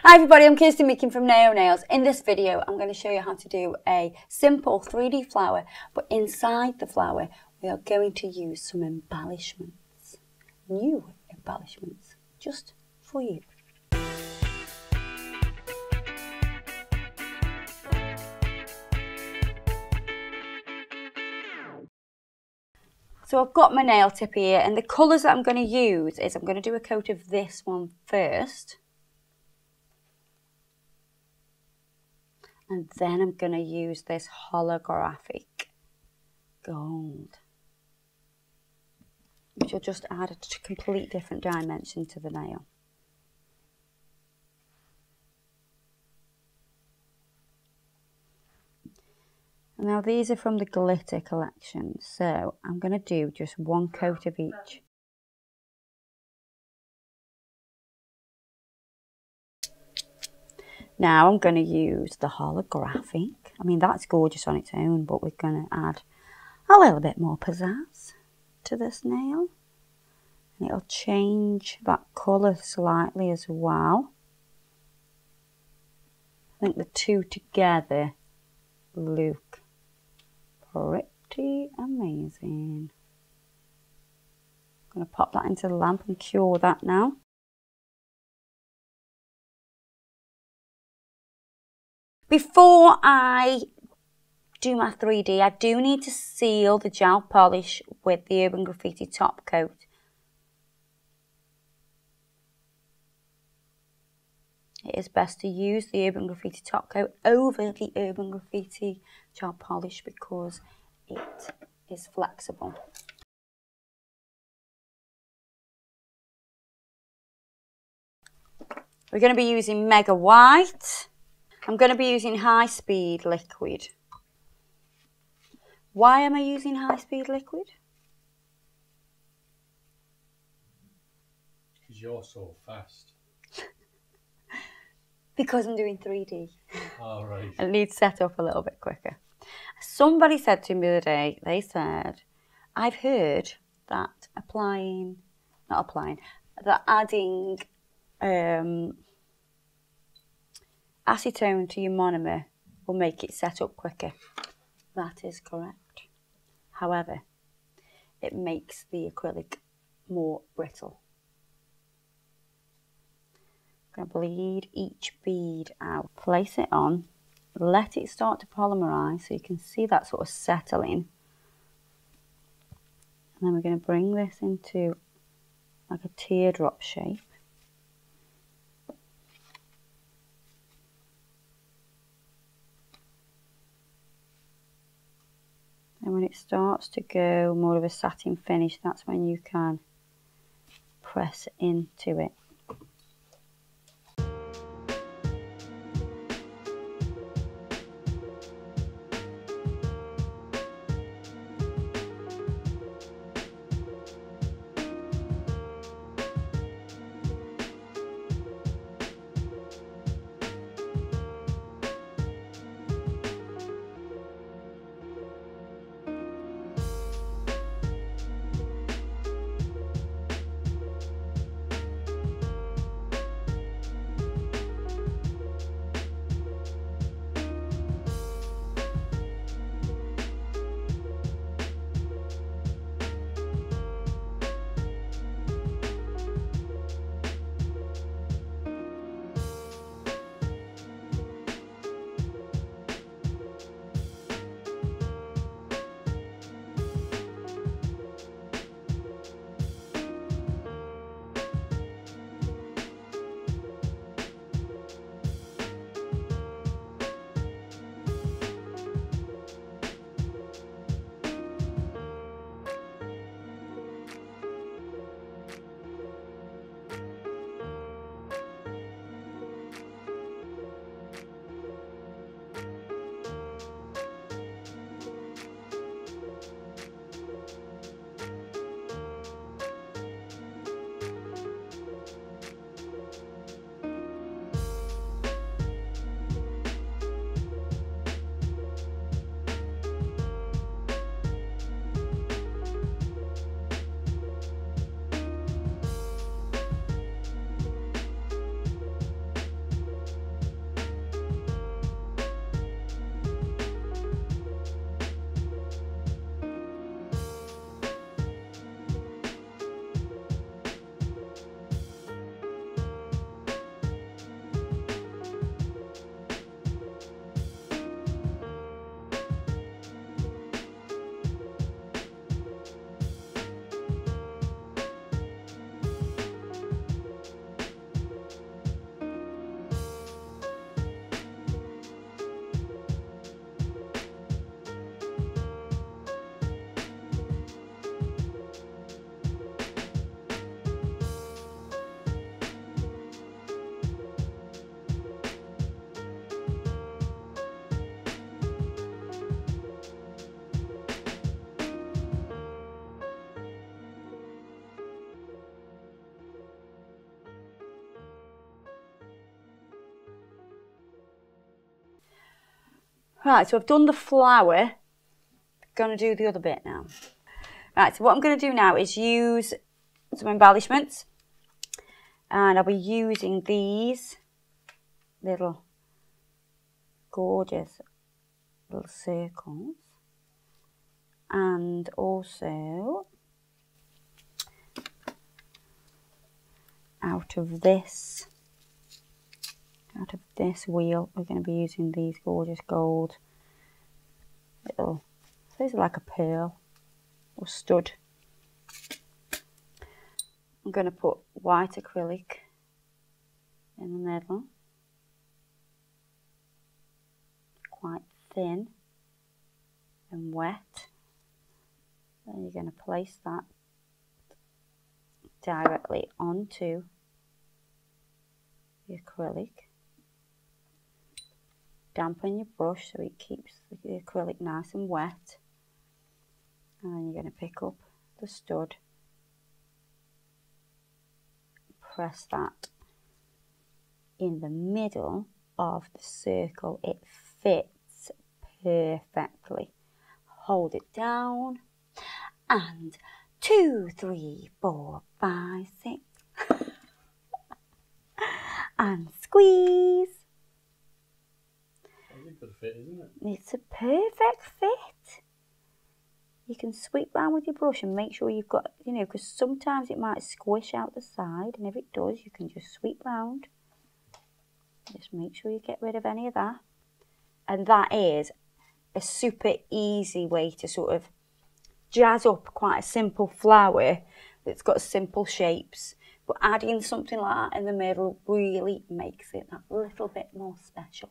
Hi everybody, I'm Kirsty making from Naio Nails. In this video, I'm going to show you how to do a simple 3D flower, but inside the flower, we are going to use some embellishments. New embellishments, just for you. So I've got my nail tip here, and the colours that I'm going to use is I'm going to do a coat of this one first. And then I'm going to use this holographic gold, which will just add a complete different dimension to the nail. Now these are from the glitter collection, so I'm going to do just one coat of each. Now I'm going to use the holographic. I mean, that's gorgeous on its own, but we're going to add a little bit more pizzazz to this nail. And it'll change that colour slightly as well. I think the two together look pretty amazing. I'm going to pop that into the lamp and cure that now. Before I do my 3D, I do need to seal the gel polish with the Urban Graffiti top coat. It is best to use the Urban Graffiti top coat over the Urban Graffiti gel polish because it is flexible. We're going to be using Mega White. I'm going to be using high speed liquid. Why am I using high speed liquid? Because you're so fast. Because I'm doing 3D. All right. It needs set up a little bit quicker. Somebody said to me the other day, they said, I've heard that adding acetone to your monomer will make it set up quicker. That is correct. However, it makes the acrylic more brittle. I'm going to bleed each bead out. Place it on, let it start to polymerize so you can see that sort of settling. And then we're going to bring this into like a teardrop shape. And when it starts to go more of a satin finish, that's when you can press into it. Right, so I've done the flower. Going to do the other bit now. Right, so what I'm going to do now is use some embellishments. And I'll be using these little gorgeous little circles. And also out of this wheel, we're going to be using these gorgeous gold little, these are like a pearl or stud. I'm going to put white acrylic in the middle, quite thin and wet. Then you're going to place that directly onto the acrylic. Dampen your brush so it keeps the acrylic nice and wet. And then you're going to pick up the stud, press that in the middle of the circle. It fits perfectly. Hold it down and 2, 3, 4, 5, 6 and squeeze. That's a good fit, isn't it? It's a perfect fit. You can sweep round with your brush and make sure you've got, you know, because sometimes it might squish out the side, and if it does, you can just sweep round. Just make sure you get rid of any of that. And that is a super easy way to sort of jazz up quite a simple flower that's got simple shapes, but adding something like that in the middle really makes it that little bit more special.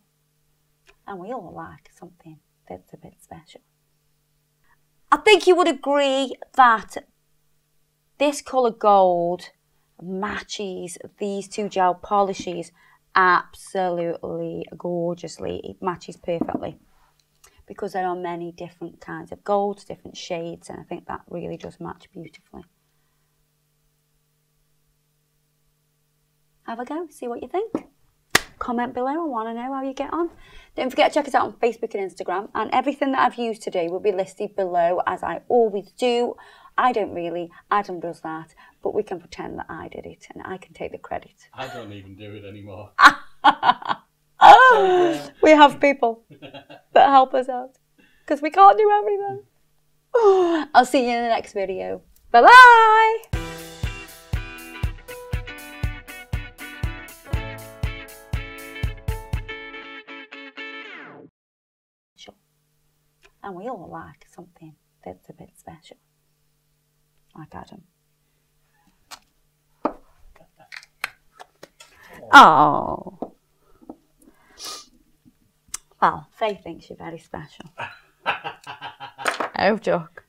And we all like something that's a bit special. I think you would agree that this colour gold matches these two gel polishes absolutely gorgeously. It matches perfectly because there are many different kinds of golds, different shades, and I think that really does match beautifully. Have a go, see what you think. Comment below, I want to know how you get on. Don't forget to check us out on Facebook and Instagram, and everything that I've used today will be listed below, as I always do. I don't really, Adam does that, but we can pretend that I did it and I can take the credit. I don't even do it anymore. We have people that help us out because we can't do everything. I'll see you in the next video. Bye-bye. And we all like something that's a bit special, like Adam. Oh. Well, Faye thinks you're very special. Oh, Duck.